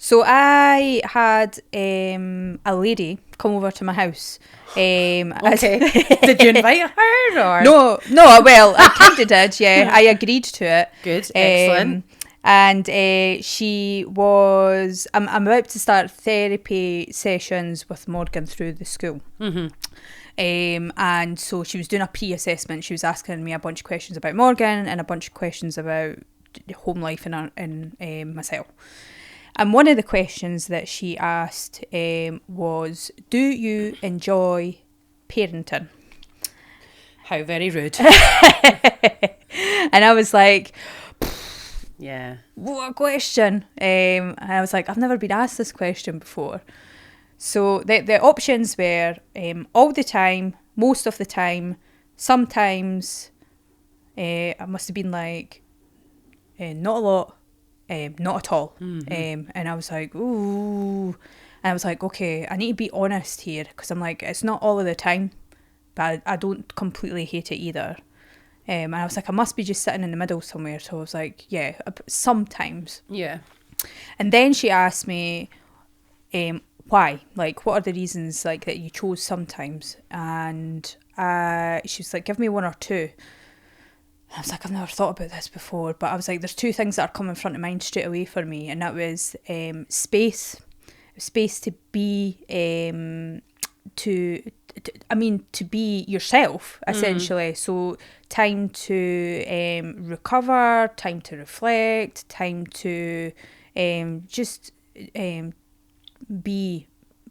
So I had a lady come over to my house. Okay. Did you invite her or? No, well, I kind of did, yeah. I agreed to it. Good, excellent. And she was... I'm about to start therapy sessions with Morgan through the school. Mm-hmm. And so she was doing a pre-assessment. She was asking me a bunch of questions about Morgan and a bunch of questions about home life and myself. And one of the questions that she asked was, do you enjoy parenting? How very rude. And I was like, Yeah. what a question. And I was like, I've never been asked this question before. So the options were all the time, most of the time, sometimes, I must have been like, not a lot, not at all. Mm-hmm. And I was like, ooh. And I was like, okay, I need to be honest here, because I'm like, it's not all of the time, but I don't completely hate it either. And I was like, I must be just sitting in the middle somewhere. So I was like, yeah, sometimes. Yeah. And then she asked me, why? Like, what are the reasons like that you chose sometimes? And she was like, give me one or two. I was like, I've never thought about this before, but I was like, there's two things that are coming front of mind straight away for me, and that was space to be to be yourself, essentially. So time to recover, time to reflect, time to just be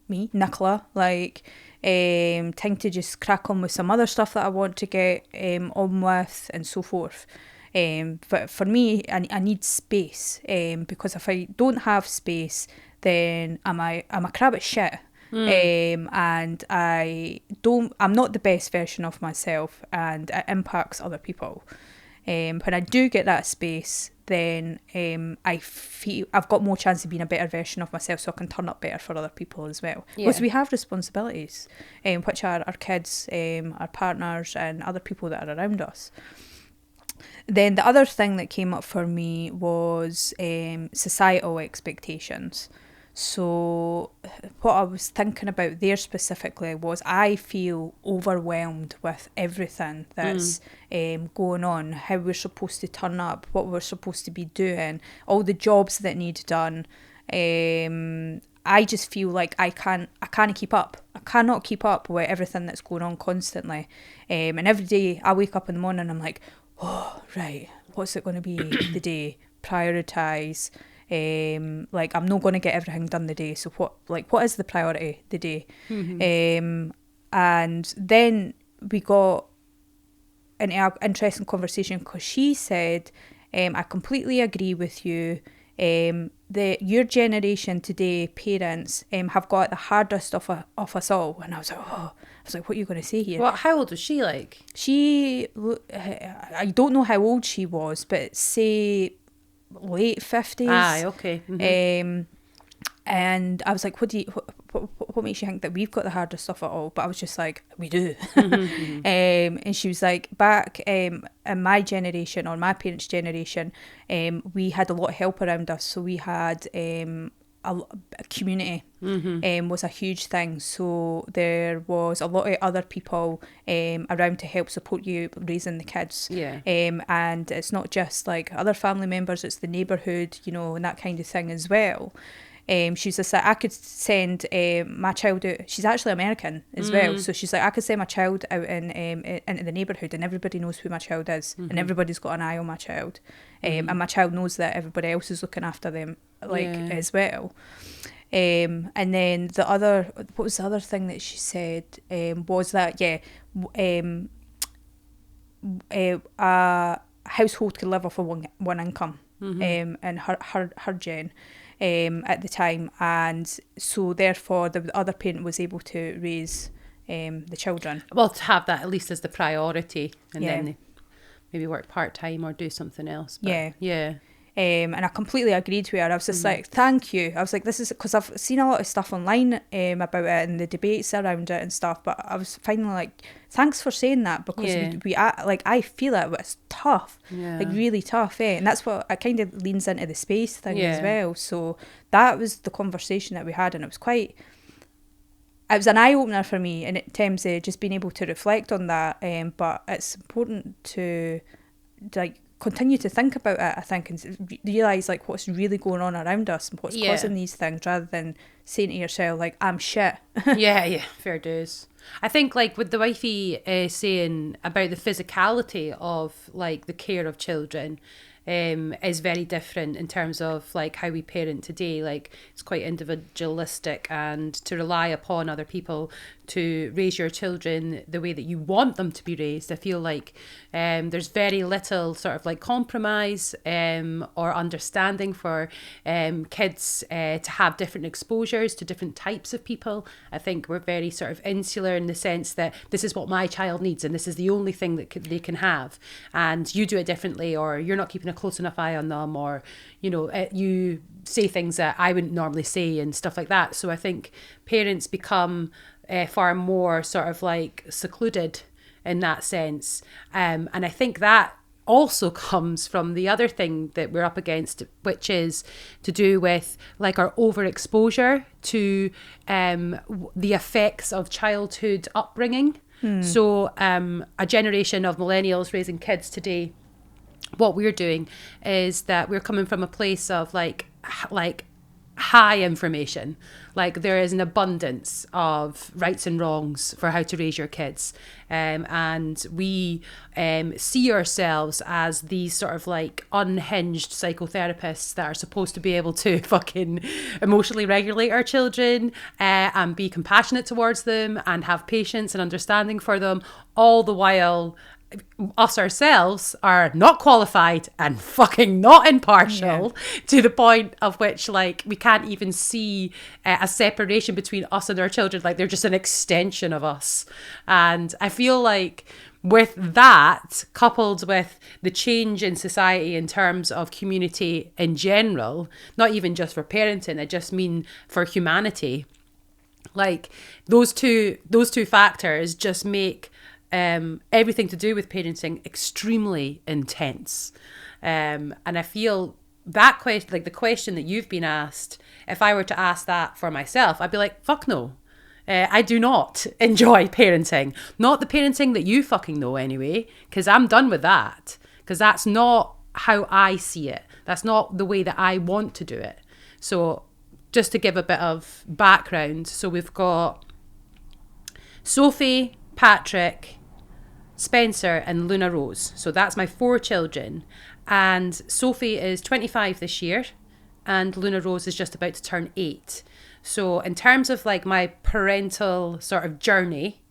me, Nicola, like time to just crack on with some other stuff that I want to get on with, and so forth. But for me, I need space, because if I don't have space, then I'm a crab at shit. And I'm not the best version of myself, and it impacts other people. When I do get that space, then I feel I've got more chance of being a better version of myself, so I can turn up better for other people as well. Yeah. Because we have responsibilities, which are our kids, our partners, and other people that are around us. Then the other thing that came up for me was societal expectations. So what I was thinking about there specifically was, I feel overwhelmed with everything that's going on, how we're supposed to turn up, what we're supposed to be doing, all the jobs that need done. I just feel like I can't keep up. I cannot keep up with everything that's going on constantly. And every day I wake up in the morning, I'm like, oh, right, what's it going to be the day? Prioritise. Like, I'm not going to get everything done the day, so what is the priority the day? Mm-hmm. And then we got an interesting conversation, because she said, I completely agree with you, that your generation today, parents, have got the hardest of us all. And I was like, what are you going to say here? Well, how old was she like? She, I don't know how old she was, but say late 50s. Aye, okay. Mm-hmm. And I was like, what makes you think that we've got the hardest stuff at all? But I was just like, we do. Mm-hmm. And she was like, back in my generation, or my parents' generation, we had a lot of help around us. So we had a community was a huge thing. So there was a lot of other people around to help support you raising the kids. Yeah. And it's not just like other family members, it's the neighbourhood, and that kind of thing as well. She's just like, I could send my child out. She's actually American as well, so she's like, I could send my child out into the neighbourhood, and everybody knows who my child is, and everybody's got an eye on my child, and my child knows that everybody else is looking after them, as well. And then what was the other thing that she said? Was that a household could live off of one income, and her gen. At the time, and so therefore the other parent was able to raise the children. Well, to have that at least as the priority, and Yeah. then they maybe work part-time or do something else. But Yeah. Yeah. And I completely agreed with her. I was just like, thank you. I was like, this is because I've seen a lot of stuff online about it and the debates around it and stuff. But I was finally like, thanks for saying that, because I feel it, but it's tough, like really tough. And that's what it kind of leans into the space thing as well. So that was the conversation that we had, and it was an eye opener for me in terms of just being able to reflect on that. But it's important to like continue to think about it, I think, and realise like what's really going on around us and what's causing these things, rather than saying to yourself like, I'm shit. yeah, fair dues. I think like with the wifey saying about the physicality of like the care of children is very different in terms of like how we parent today. Like it's quite individualistic, and to rely upon other people to raise your children the way that you want them to be raised, I feel like there's very little sort of like compromise or understanding for kids to have different exposures to different types of people. I think we're very sort of insular in the sense that this is what my child needs and this is the only thing that they can have, and you do it differently, or you're not keeping a close enough eye on them, or you say things that I wouldn't normally say and stuff like that. So I think parents become far more sort of like secluded in that sense, and I think that also comes from the other thing that we're up against, which is to do with like our overexposure to the effects of childhood upbringing. So a generation of millennials raising kids today, what we're doing is that we're coming from a place of like high information. Like there is an abundance of rights and wrongs for how to raise your kids, and we see ourselves as these sort of like unhinged psychotherapists that are supposed to be able to fucking emotionally regulate our children and be compassionate towards them and have patience and understanding for them, all the while us ourselves are not qualified and fucking not impartial to the point of which like we can't even see a separation between us and our children. Like they're just an extension of us. And I feel like with that, coupled with the change in society in terms of community in general, not even just for parenting, I just mean for humanity, like those two factors just make everything to do with parenting extremely intense, and I feel that question, like the question that you've been asked, if I were to ask that for myself, I'd be like, fuck no. I do not enjoy parenting. Not the parenting that you fucking know anyway, because I'm done with that, because that's not how I see it. That's not the way that I want to do it. So just to give a bit of background, so we've got Sophie, Patrick, Spencer and Luna Rose. So that's my 4 children. And Sophie is 25 this year and Luna Rose is just about to turn 8. So in terms of like my parental sort of journey,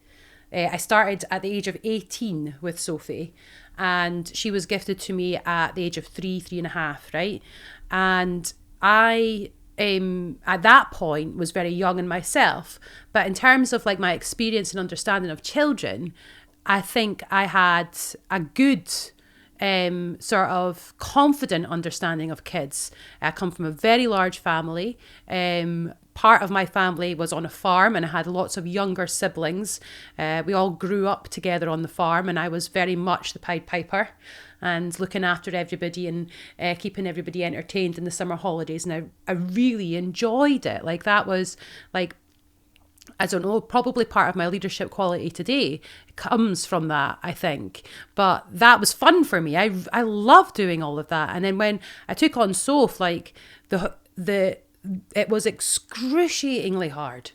I started at the age of 18 with Sophie, and she was gifted to me at the age of 3.5, right? And I at that point was very young in myself. But in terms of like my experience and understanding of children, I think I had a good sort of confident understanding of kids. I come from a very large family. Part of my family was on a farm and I had lots of younger siblings. We all grew up together on the farm and I was very much the Pied Piper and looking after everybody and keeping everybody entertained in the summer holidays. And I really enjoyed it. Like that was like, I don't know, probably part of my leadership quality today comes from that, I think. But that was fun for me. I love doing all of that. And then when I took on Soph, like it was excruciatingly hard.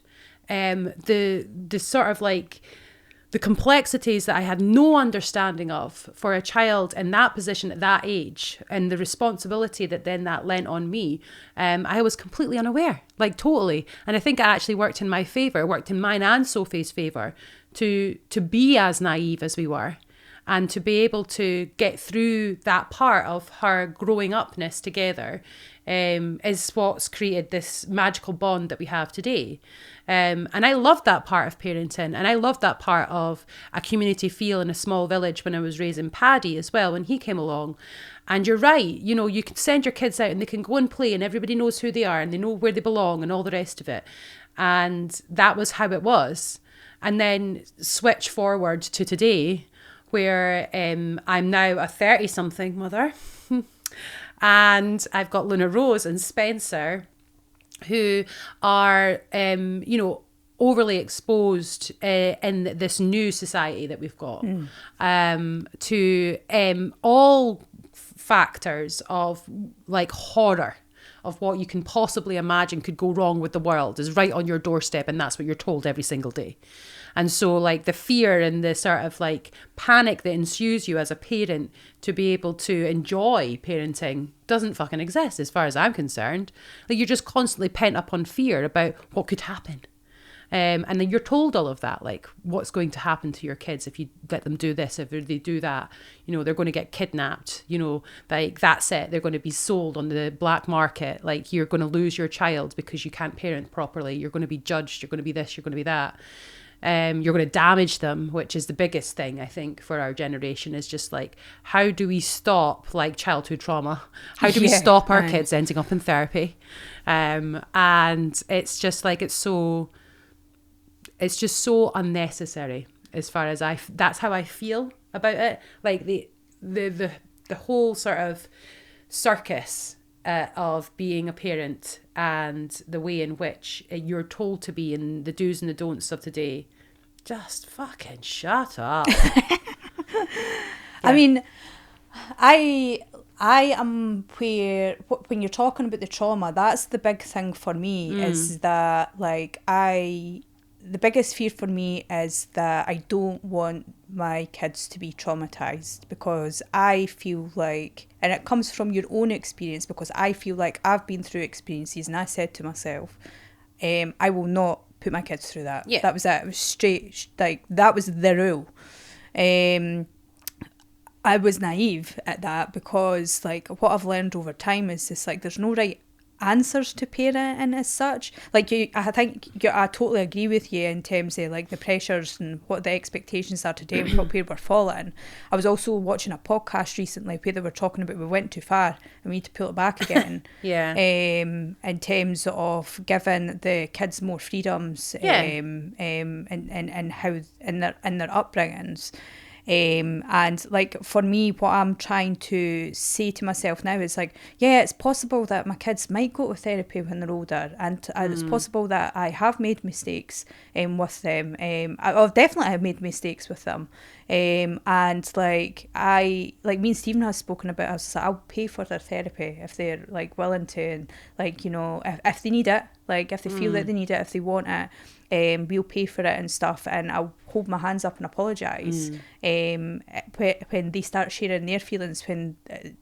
The sort of like the complexities that I had no understanding of for a child in that position at that age, and the responsibility that then that lent on me, I was completely unaware, like totally. And I think it actually worked in my favour, worked in mine and Sophie's favour to be as naive as we were. and to be able to get through that part of her growing upness together is what's created this magical bond that we have today. And I loved that part of parenting, and I loved that part of a community feel in a small village when I was raising Paddy as well, when he came along. And you're right, you know, you can send your kids out and they can go and play and everybody knows who they are and they know where they belong and all the rest of it. And that was how it was. And then switch forward to today, where I'm now a 30-something mother. And I've got Luna Rose and Spencer, who are, overly exposed in this new society that we've got to all factors of like horror of what you can possibly imagine could go wrong with the world is right on your doorstep, and that's what you're told every single day. And so like the fear and the sort of like panic that ensues you as a parent to be able to enjoy parenting doesn't fucking exist as far as I'm concerned. Like you're just constantly pent up on fear about what could happen. And then you're told all of that, like what's going to happen to your kids if you let them do this, if they do that, you know, they're going to get kidnapped, you know, like that's it. They're going to be sold on the black market. Like you're going to lose your child because you can't parent properly. You're going to be judged. You're going to be this, you're going to be that. You're going to damage them, which is the biggest thing, I think, for our generation is just like, how do we stop like childhood trauma? How do we stop our kids ending up in therapy? And it's just like, it's just so unnecessary as far as that's how I feel about it. Like the whole sort of circus of being a parent and the way in which you're told to be and the do's and the don'ts of today. Just fucking shut up. I mean, I am where, when you're talking about the trauma, that's the big thing for me is that like the biggest fear for me is that I don't want my kids to be traumatized, because I feel like, and it comes from your own experience, because I feel like I've been through experiences and I said to myself, I will not put my kids through that. Yeah. That was it. It was straight, like that was the rule. I was naive at that, because like what I've learned over time is just like there's no right answers to parenting as such. Like I totally agree with you in terms of like the pressures and what the expectations are today and where we're falling. I was also watching a podcast recently where they were talking about we went too far and we need to pull it back again. In terms of giving the kids more freedoms and how in their upbringings. And like for me, what I'm trying to say to myself now is like, yeah, it's possible that my kids might go to therapy when they're older, and it's possible that I have made mistakes with them. I've definitely made mistakes with them. And like me and Stephen has spoken about, I was like, I'll pay for their therapy if they're like willing to, and like, you know, if they need it, like if they feel that they need it, if they want it, we'll pay for it and stuff, and I'll hold my hands up and apologise when they start sharing their feelings, when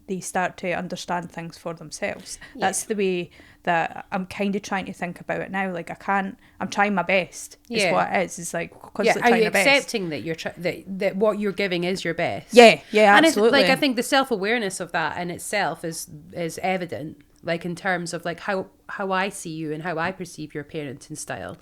they start to understand things for themselves. That's the way that I'm kind of trying to think about it now. Like I'm trying my best is what it is. It's like constantly are trying you my best. accepting that you're that what you're giving is your best? Yeah, absolutely. And it's, like I think the self-awareness of that in itself is evident, like in terms of like how I see you and how I perceive your parenting style.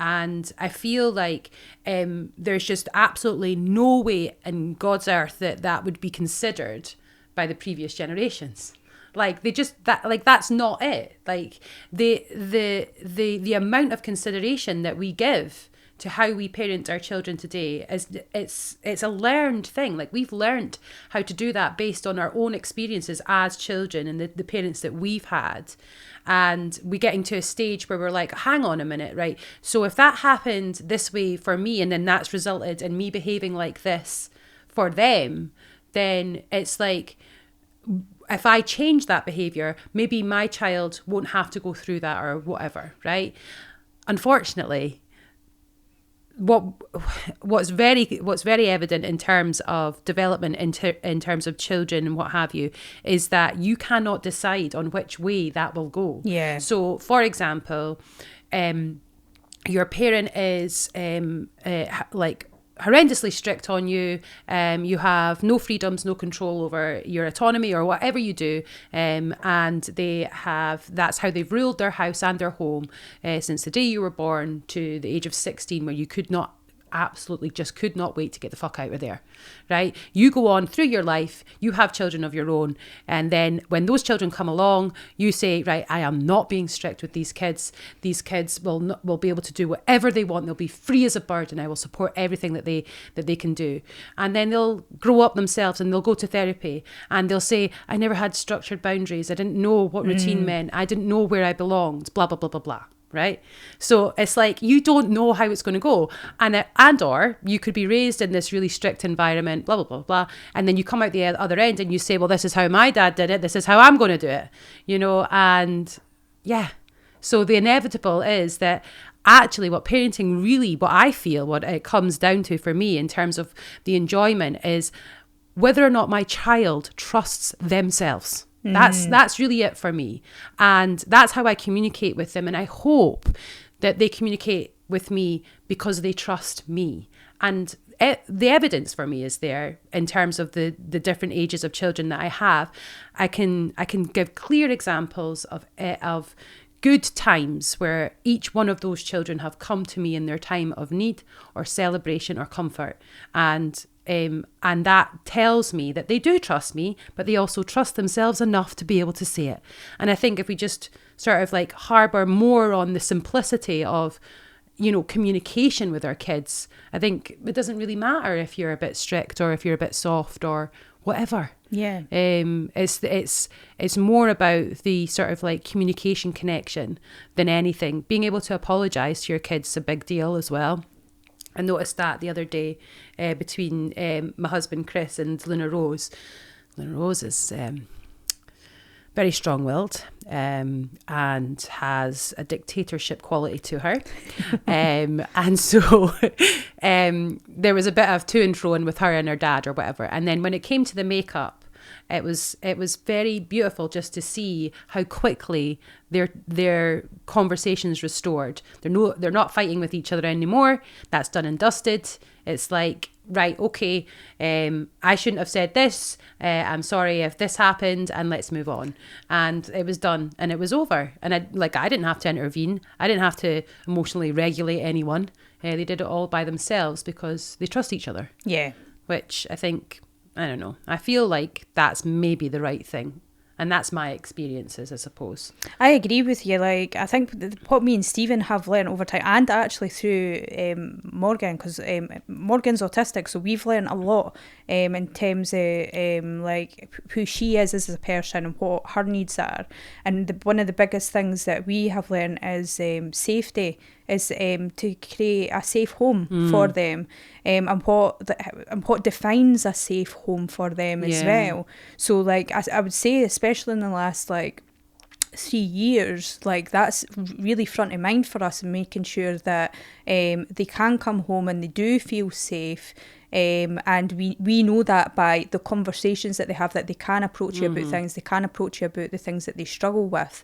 And I feel like there's just absolutely no way in God's earth that would be considered by the previous generations. Like they just that's not it. Like the amount of consideration that we give to how we parent our children today is it's a learned thing. Like we've learned how to do that based on our own experiences as children and the parents that we've had. And we're getting to a stage where we're like, hang on a minute, right? So if that happened this way for me, and then that's resulted in me behaving like this for them, then it's like, if I change that behaviour, maybe my child won't have to go through that or whatever, right? Unfortunately, what's very evident in terms of development in terms of children and what have you is that you cannot decide on which way that will go. Yeah. So, for example, your parent is horrendously strict on you. You have no freedoms, no control over your autonomy or whatever you do. And that's how they've ruled their house and their home since the day you were born to the age of 16, where you absolutely just could not wait to get the fuck out of there, right? You go on through your life, you have children of your own, and then when those children come along, you say, right, I am not being strict with these kids. These kids will be able to do whatever they want. They'll be free as a bird, and I will support everything that they can do. And then they'll grow up themselves, and they'll go to therapy, and they'll say, I never had structured boundaries. I didn't know what routine meant. I didn't know where I belonged, blah, blah, blah, blah, blah. Right? So it's like, you don't know how it's going to go. Or you could be raised in this really strict environment, blah, blah, blah, blah. And then you come out the other end and you say, well, this is how my dad did it. This is how I'm going to do it. And yeah. So the inevitable is that actually what parenting really, what it comes down to for me in terms of the enjoyment is whether or not my child trusts themselves. That's really it for me. And that's how I communicate with them. And I hope that they communicate with me because they trust me. And the evidence for me is there in terms of the different ages of children that I have. I can give clear examples of good times where each one of those children have come to me in their time of need or celebration or comfort. And that tells me that they do trust me, but they also trust themselves enough to be able to say it. And I think if we just sort of like harbour more on the simplicity of, communication with our kids, I think it doesn't really matter if you're a bit strict or if you're a bit soft or whatever. Yeah. It's more about the sort of like communication connection than anything. Being able to apologise to your kids is a big deal as well. I noticed that the other day between my husband Chris and Luna Rose. Luna Rose is very strong-willed and has a dictatorship quality to her. And so there was a bit of to and fro with her and her dad or whatever. And then when it came to the makeup, it was very beautiful just to see how quickly their conversations restored. They're not fighting with each other anymore. That's done and dusted. It's like, right, okay, I shouldn't have said this. I'm sorry if this happened, and let's move on. And it was done, and it was over. And I didn't have to intervene. I didn't have to emotionally regulate anyone. They did it all by themselves because they trust each other. Yeah. Which I think, I don't know, I feel like that's maybe the right thing. And that's my experiences, I suppose. I agree with you. Like, I think what me and Stephen have learned over time, and actually through Morgan, because Morgan's autistic, so we've learned a lot in terms of like who she is as a person and what her needs are. And one of the biggest things that we have learned is safety, is to create a safe home for them, and what defines a safe home for them as well. So like I would say, especially in the last like 3 years, like that's really front of mind for us, and making sure that they can come home and they do feel safe. And we know that by the conversations that they have, that they can approach you about things, they can approach you about the things that they struggle with,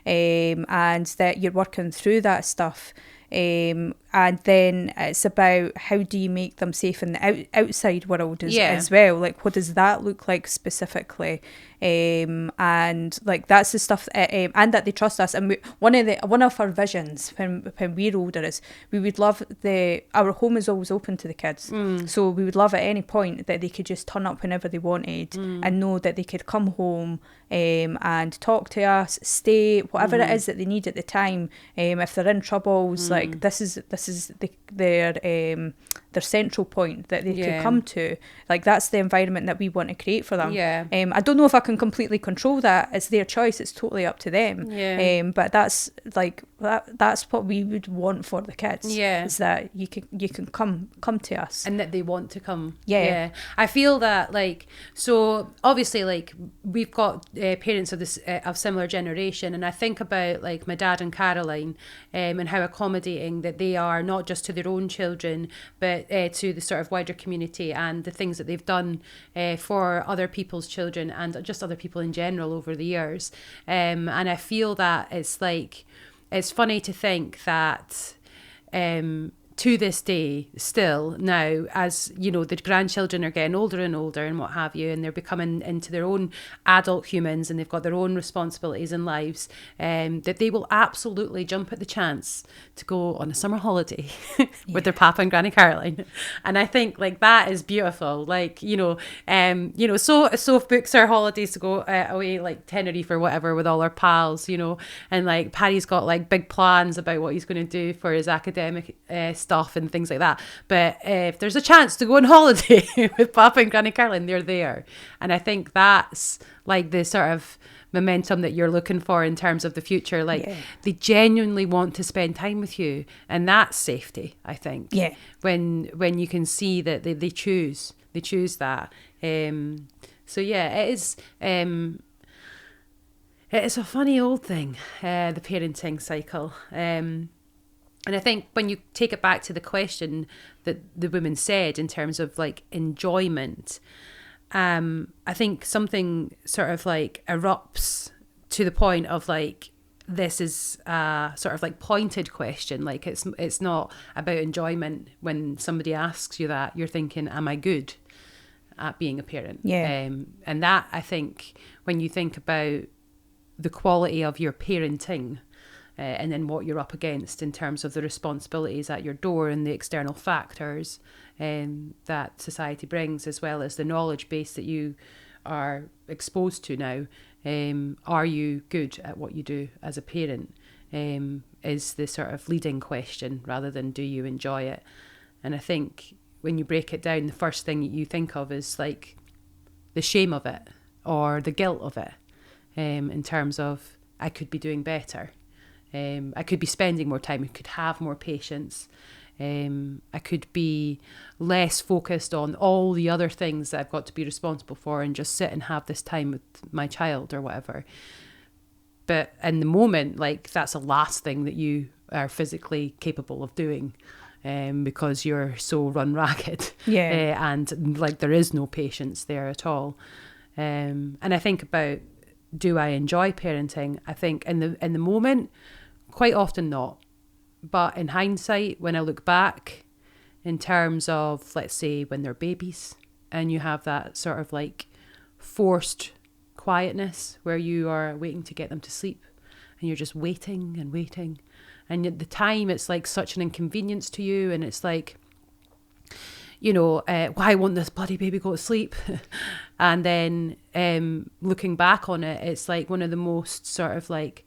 and that you're working through that stuff. And then it's about how do you make them safe in the outside world as well. Like, what does that look like specifically? And like that's the stuff, and that they trust us. And one of our visions when we're older is we would love our home is always open to the kids. So we would love at any point that they could just turn up whenever they wanted and know that they could come home and talk to us, stay, whatever it is that they need at the time. If they're in troubles, like this is their central point that they could come to. Like that's the environment that we want to create for them. I don't know if I can completely control that. It's their choice. It's totally up to them. But that's like that's what we would want for the kids. Is that you can come to us and that they want to come. I feel that, like, so obviously, like, we've got parents of this of similar generation, and I think about like my dad and Caroline, and how accommodating that they are, not just to their own children but to the sort of wider community, and the things that they've done for other people's children and just other people in general over the years. And I feel that it's like, it's funny to think that to this day, still now, as you know, the grandchildren are getting older and older and what have you, and they're becoming into their own adult humans and they've got their own responsibilities and lives, that they will absolutely jump at the chance to go on a summer holiday with their Papa and Granny Caroline. And I think like that is beautiful. Like, so books our holidays to go away, like Tenerife or whatever, with all our pals, and like Paddy's got like big plans about what he's going to do for his academic stuff and things like that. But if there's a chance to go on holiday with Papa and Granny Caroline, they're there. And I think that's like the sort of momentum that you're looking for in terms of the future. Like they genuinely want to spend time with you, and that's safety, I think. Yeah. When you can see that they choose that. So yeah, it is a funny old thing, the parenting cycle. And I think when you take it back to the question that the woman said in terms of like enjoyment, I think something sort of like erupts to the point of like, this is a sort of like pointed question. Like it's not about enjoyment. When somebody asks you that, you're thinking, am I good at being a parent? Yeah. And that, I think, when you think about the quality of your parenting, and then what you're up against in terms of the responsibilities at your door and the external factors that society brings, as well as the knowledge base that you are exposed to now. Are you good at what you do as a parent? Is the sort of leading question, rather than do you enjoy it? And I think when you break it down, the first thing you think of is like the shame of it or the guilt of it, in terms of I could be doing better. I could be spending more time. I could have more patience. I could be less focused on all the other things that I've got to be responsible for and just sit and have this time with my child or whatever. But in the moment, like that's the last thing that you are physically capable of doing, because you're so run ragged. And like there is no patience there at all. And I think about, do I enjoy parenting? I think in the moment, quite often not. But in hindsight, when I look back, in terms of, let's say, when they're babies and you have that sort of like forced quietness where you are waiting to get them to sleep and you're just waiting and waiting. And at the time, it's like such an inconvenience to you. And it's like, why won't this bloody baby go to sleep? And then looking back on it, it's like one of the most sort of like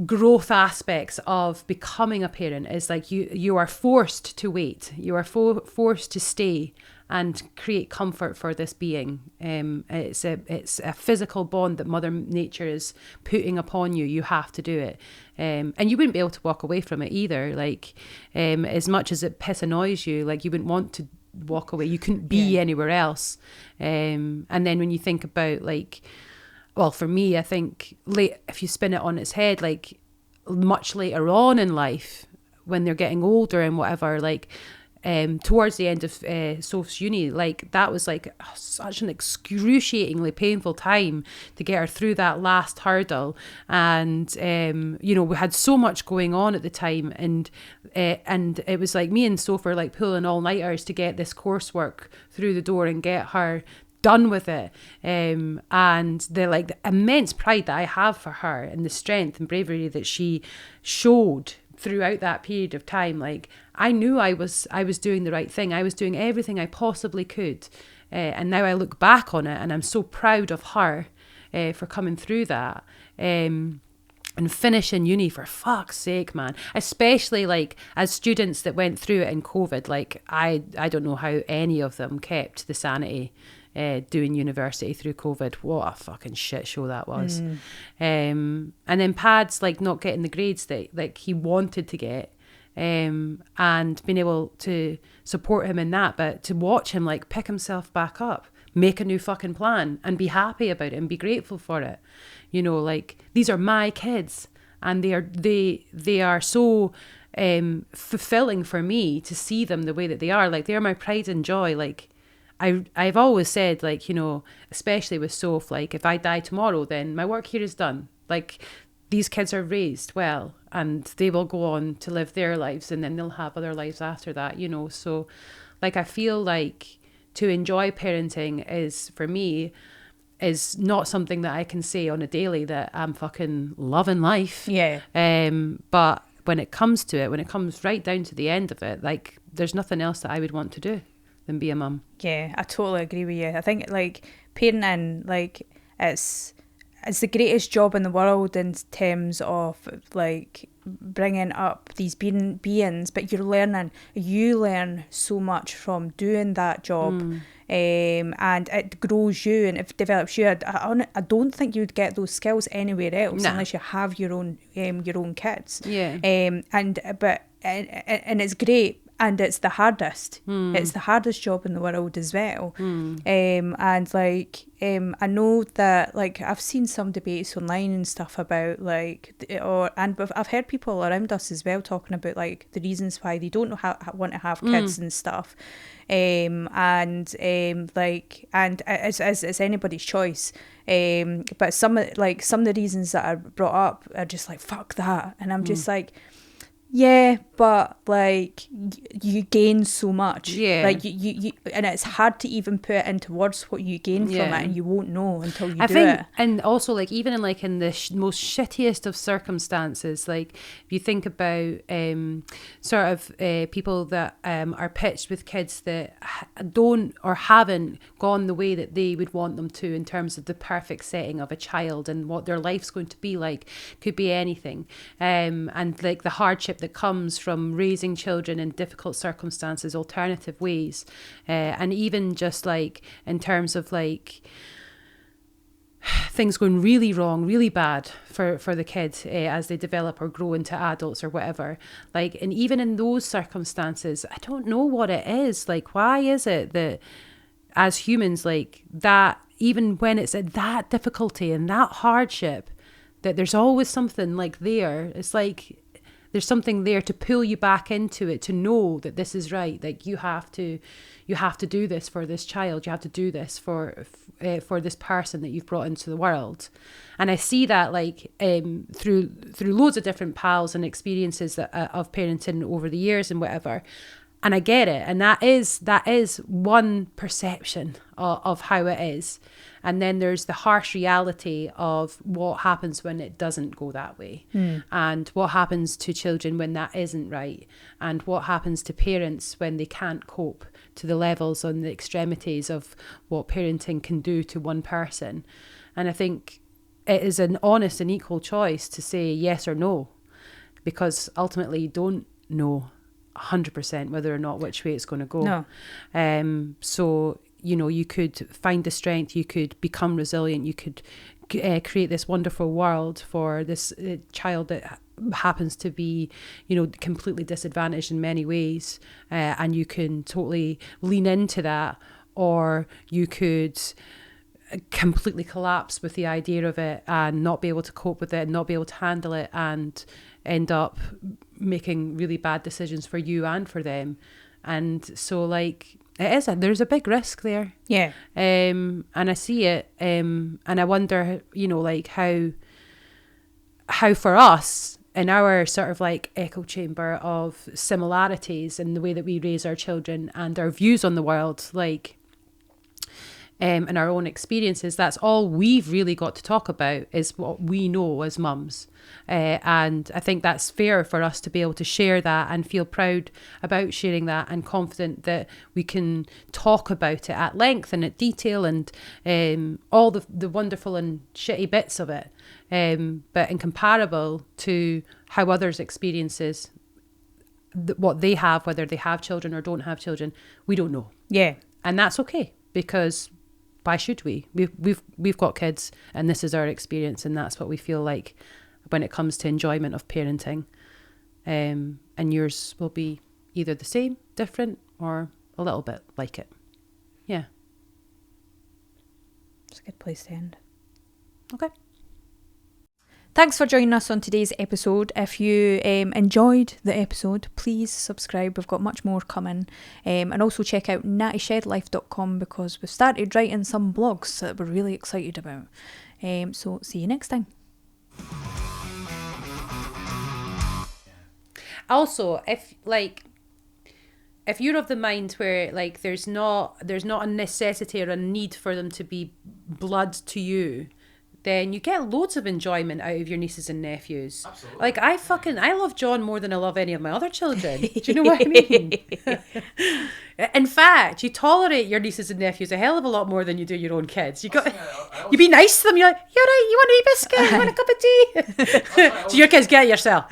growth aspects of becoming a parent is like you are forced to wait. You are forced to stay and create comfort for this being. It's a physical bond that Mother Nature is putting upon you. You have to do it. And you wouldn't be able to walk away from it either. Like, as much as it annoys you, like you wouldn't want to walk away. You couldn't be anywhere else. And then when you think about like, well, for me, I think if you spin it on its head, like much later on in life, when they're getting older and whatever, like towards the end of Soph's uni, like that was like such an excruciatingly painful time to get her through that last hurdle. And we had so much going on at the time, and it was like me and Soph were like pulling all-nighters to get this coursework through the door and get her done with it. And the immense pride that I have for her and the strength and bravery that she showed throughout that period of time, like I knew I was doing the right thing. I was doing everything I possibly could, and now I look back on it and I'm so proud of her for coming through that, and finishing uni, for fuck's sake, man. Especially like as students that went through it in COVID, like I don't know how any of them kept the sanity doing university through COVID. What a fucking shit show that was. And then Pad's like not getting the grades that like he wanted to get, and being able to support him in that, but to watch him like pick himself back up, make a new fucking plan and be happy about it and be grateful for it. Like these are my kids, and they are so fulfilling for me to see them the way that they are. Like they're my pride and joy. Like I've always said, like, especially with Soph, like if I die tomorrow, then my work here is done. Like these kids are raised well and they will go on to live their lives, and then they'll have other lives after that, you know. So like I feel like to enjoy parenting is, for me, is not something that I can say on a daily that I'm fucking loving life. Yeah. But when it comes to it, when it comes right down to the end of it, like there's nothing else that I would want to do than be a mum. Yeah, I totally agree with you. I think like parenting, like it's the greatest job in the world in terms of like bringing up these beings, but you learn so much from doing that job. And it grows you and it develops you. I don't think you'd get those skills anywhere else unless you have your own kids. Yeah. And it's great. And it's the hardest. It's the hardest job in the world as well. And like, I know that like I've seen some debates online and stuff about like, and I've heard people around us as well talking about like the reasons why they don't want to have kids and stuff. And it's anybody's choice. But some of the reasons that are brought up are just like, fuck that. And I'm just like, yeah, but like you gain so much. Yeah. Like you and it's hard to even put it into words what you gain from it, and you won't know until you do it. And also like even in like in the most shittiest of circumstances, like if you think about sort of people that are pitched with kids that don't or haven't gone the way that they would want them to in terms of the perfect setting of a child and what their life's going to be like, could be anything, and like the hardship that comes from raising children in difficult circumstances, alternative ways, and even just like in terms of like things going really wrong, really bad for the kid as they develop or grow into adults or whatever. Like, and even in those circumstances, I don't know what it is. Like, why is it that as humans, like that, even when it's at that difficulty and that hardship, that there's always something like there. It's like there's something there to pull you back into it, to know that this is right. Like you have to do this for this child. You have to do this for this person that you've brought into the world. And I see that like through loads of different pals and experiences that of parenting over the years and whatever. And I get it. And that is one perception of how it is. And then there's the harsh reality of what happens when it doesn't go that way. And what happens to children when that isn't right. And what happens to parents when they can't cope to the levels and the extremities of what parenting can do to one person. And I think it is an honest and equal choice to say yes or no. Because ultimately you don't know 100% whether or not which way it's going to go. No. So, you know, you could find the strength, you could become resilient, you could create this wonderful world for this child that happens to be, you know, completely disadvantaged in many ways, and you can totally lean into that, or you could completely collapse with the idea of it and not be able to cope with it and not be able to handle it and end up making really bad decisions for you and for them. And so like there's a big risk there. Yeah. And I see it, and I wonder, you know, like how for us in our sort of like echo chamber of similarities in the way that we raise our children and our views on the world, like and our own experiences, that's all we've really got to talk about is what we know as mums. And I think that's fair for us to be able to share that and feel proud about sharing that and confident that we can talk about it at length and at detail and all the wonderful and shitty bits of it. But incomparable to how others experiences what they have, whether they have children or don't have children, we don't know. Yeah. And that's okay, because why should we? We've got kids and this is our experience, and that's what we feel like when it comes to enjoyment of parenting. And yours will be either the same, different, or a little bit like it. Yeah. It's a good place to end. Okay. Thanks for joining us on today's episode. If you enjoyed the episode, please subscribe. We've got much more coming. And also check out NattyShedLife.com because we've started writing some blogs that we're really excited about. So see you next time. Also, if you're of the mind where like there's not a necessity or a need for them to be blood to you, then you get loads of enjoyment out of your nieces and nephews. Absolutely. Like I love John more than I love any of my other children. Do you know what I mean? In fact, you tolerate your nieces and nephews a hell of a lot more than you do your own kids. You be nice to them. You're like, you're right. You want a wee biscuit? You want a cup of tea? So your kids, get it yourself.